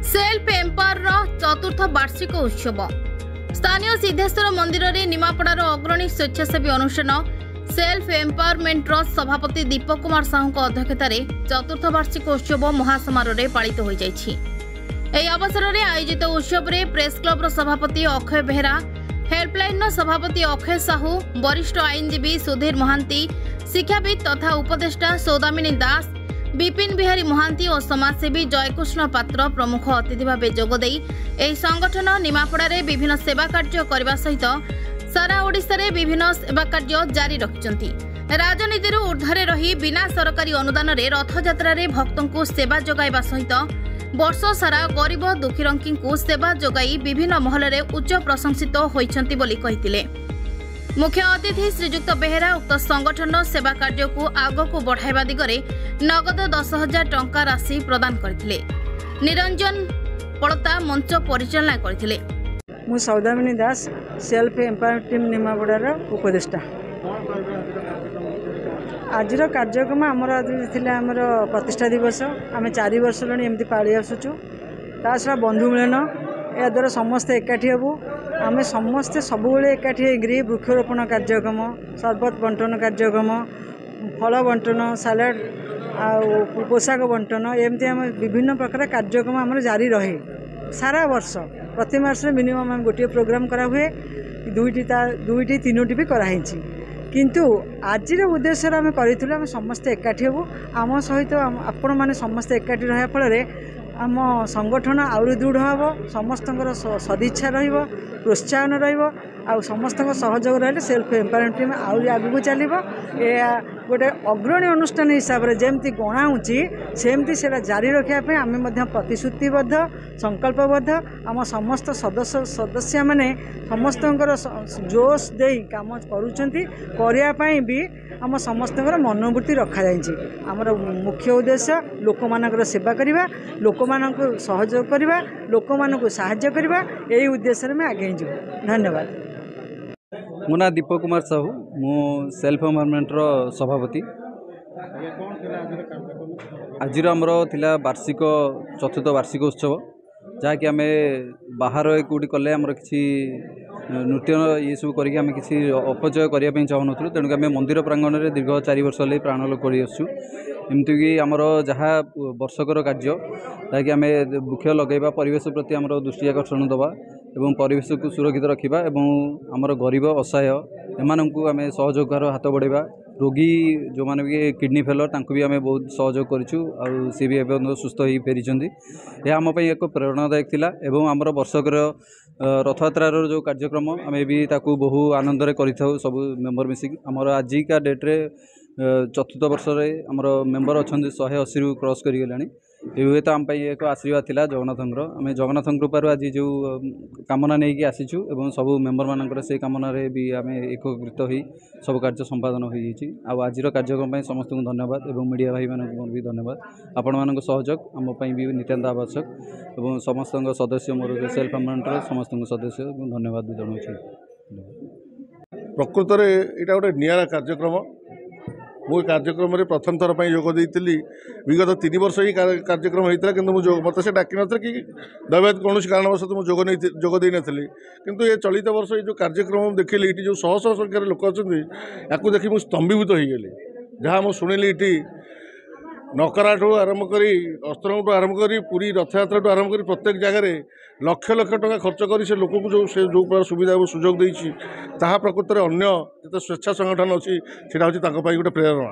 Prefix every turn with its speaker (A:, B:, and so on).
A: Self empower चतुर्थ वार्षिक उत्सव स्थानीय सिद्धेश्वर मंदिर में निमापड़ार अग्रणी स्वेच्छासेवी अनुष्ठान सेल्फ एम्पावरमेंट सभापति दीपक कुमार साहू अध्यक्षतार चतुर्थ वार्षिक उत्सव महासमारोह पालित हो जाइछि। एही अवसर में आयोजित उत्सव में प्रेस क्लब सभापति अक्षय बेहरा, हेल्पलाइन सभापति अक्षय साहू, वरिष्ठ आईनजीवी सुधीर महांती, शिक्षाविद तथा उपदेष्टा सौदामिनी दास, विपिन बिहारी महांती और समाजसेवी जयकृष्ण पात्र प्रमुख अतिथि भाव जोगदे एही संगठन निमापड़ारे विभिन्न सेवा कार्य करने सहित सारा ओडिशा रे विभिन्न सेवा कार्य जारी रखिछन्ति। राजनीति ऊर्ध्वरे रही बिना सरकारी अनुदान रे रथयात्रा रे भक्तों को सेवा जोगाइबा सहित वर्ष सारा गरीब दुखीरंकी को सेवा जोगाई विभिन्न महल रे उच्च प्रशंसित होइछन्ति बोली कहिथिले। मुख्य अतिथि श्रीजुक्त बेहेरा उक्त संगठन सेवा कार्य को आगक बढ़ाइबा दिगरे नगद 10,000 टंका राशि प्रदान करथिले। निरंजन पड़ता मंच परिचालना करथिले।
B: मु सौदामिनी दास सेल्फ एम्पावर टीम निमापड़ार उपदेष्टा। आज कार्यक्रम आमर आमर प्रतिष्ठा दिवस आम 4 वर्ष एमती पाड़ी आसुचु। ता छड़ा बंधु मिलन या द्वारा समस्ते एकाठी हेबू। आम समस्ते सबुले एकाठी होकर वृक्षरोपण कार्यक्रम, सरबत बंटन कार्यक्रम, फल बंटन, सालाड आ पोशाक बंटन एमती आम विभिन्न प्रकार कार्यक्रम आम जारी रहे सारा वर्ष। प्रति मास मिनिमम आम गोटे प्रोग्राम करा हुए, दुईटी तीनोटी भी कराई। किंतु आज उद्देश्य आम करूँ समस्ते एकाठी हेबू। आम सहित आपण मैंने समस्ते एकाठी रहा फल आम संगठन आउरी दृढ़ हम, समस्त सदिच्छा रहिबो, प्रोत्साहन रहिबो आ समस्त सहयोग रहिले सेल्फ एम्पावरमेंट टीम आउरी आगु चलिबो। या गोटे अग्रणी अनुष्ठान हिसाब से जमती गणाऊँची सेमती सेटा जारी रखापी आम प्रतिश्रुतिबद्ध संकल्पबद्ध। आम समस्त सदस्य माने समस्त जोश दे काम करने भी आम समस्त मनोवृत्ति रखा जाइए। आमर मुख्य उद्देश्य लोक मानकर सेवा करवा, लोक मानक सहयोग करवा, लोक मानक साहाय्य करवा, यही उद्देश्य में आगे जीव। धन्यवाद।
C: मो ना दीपक कुमार साहू, मु सेल्फ एम्पावरमेंट सभापति। आज आमर थिला वार्षिक चतुर्थ वार्षिक उत्सव जहाँकि आम बाहर कौटी कले आमर किसी नृत्य ये सब करके आम किसी अपचय करने चाहूँ नु। तेणुक आम मंदिर प्रांगण में दीर्घ 4 वर्ष है प्राणल कर एमतीक आमर जहाँ वर्षकर कार्य जहाँकि आम वृक्ष लगेगा, परिवेश प्रति आमर दृष्टि आकर्षण दवा एवं परिवेश को सुरक्षित रखा एवं आमर गरीब असहाय एमानंकु आम सहयोगार हाथ बढ़ेगा। रोगी जो मैंने भी किडनी फेलर तांको भी आम बहुत सहयोग करूँ और सी भी एवं सुस्थ हो फेरी। यह आम एक प्रेरणादायक थिला एवं आमर वर्षकर रथयात्रार जो कार्यक्रम आम भी ताकू बहु आनंद करूँ सब मेम्बर मिसिक। आमर आजिका डेट्रे चतुर्थ वर्ष आमर मेम्बर अच्छा 180 रु क्रॉस करें। ये तो आम एक आशीर्वाद थिला जगन्नाथंकर। आम जगन्नाथ कृपार आज जो कामना नहीं कि आसीचु एवं सब मेम्बर मानकर से कामना भी आम एकत्रित हो सब कार्य संपादन हो। आज कार्यक्रम समस्त को धन्यवाद एवं मीडिया भाई मानक भी धन्यवाद। आपण मान सहयोग आम भी नितांत आवश्यक एवं समस्त सदस्य मोर सेल्फ एम्पावरमेंट समस्त सदस्य धन्यवाद जनाऊँ।
D: प्रकृत में यहाँ गोटे निरा कार्यक्रम मु कार्यक्रम में प्रथम थर पर जोग देती। विगत 3 वर्ष ही कार्यक्रम होता कि मत से डाक न कि दैवाद कौन कारणवश मुझे जोग दे नी। किंतु ये चलित वर्ष ये जो कार्यक्रम देखिली ये जो शह शह संख्यार लोक अच्छा या देखी मुझे स्तंभीभूत हो गली। जहाँ मुझे शुणिली ये नकरा ठू आरंभ कर अस्त्रंग ठू आरंभ कर पूरी रथयात्रा ठू आरंभ कर प्रत्येक जगह लक्ष लक्ष टका खर्च कर से लोक को जो सुविधा और सुजोग देता प्रकृत में अन्य जो स्वेच्छा संगठन अच्छी गोटे प्रेरणा।